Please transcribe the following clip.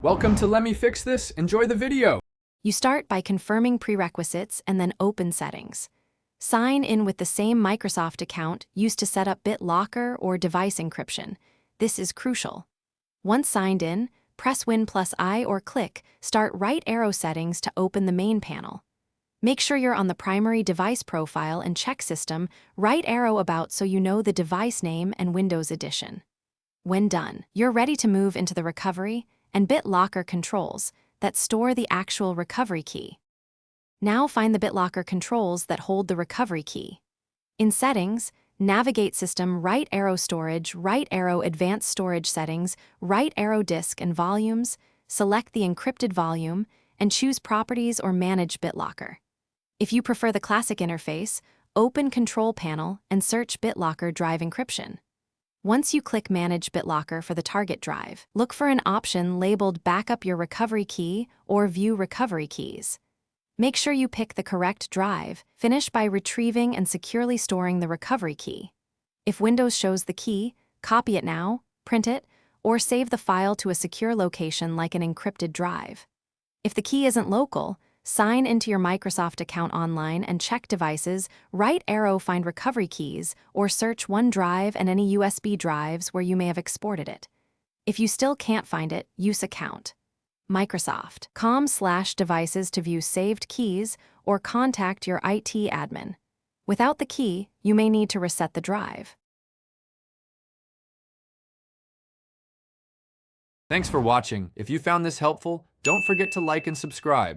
Welcome to Let Me Fix This. Enjoy the video. You start by confirming prerequisites and then open settings. Sign in with the same Microsoft account used to set up BitLocker or device encryption. This is crucial. Once signed in, press Win+I or click Start Right Arrow Settings to open the main panel. Make sure you're on the primary device profile and check System, right arrow About so you know the device name and Windows edition. When done, you're ready to move into the recovery and BitLocker controls that store the actual recovery key. Now find the BitLocker controls that hold the recovery key. In Settings, navigate System, right arrow Storage, right arrow Advanced Storage Settings, right arrow Disk and Volumes, select the encrypted volume, and choose Properties or Manage BitLocker. If you prefer the classic interface, open Control Panel and search BitLocker Drive Encryption. Once you click Manage BitLocker for the target drive, look for an option labeled Backup Your Recovery Key or View Recovery Keys. Make sure you pick the correct drive. Finish by retrieving and securely storing the recovery key. If Windows shows the key, copy it now, print it, or save the file to a secure location like an encrypted drive. If the key isn't local, sign into your Microsoft account online and check Devices, right arrow Find Recovery Keys, or search OneDrive and any USB drives where you may have exported it. If you still can't find it, use Account. Microsoft.com/devices to view saved keys or contact your IT admin. Without the key, you may need to reset the drive. Thanks for watching. If you found this helpful, don't forget to like and subscribe.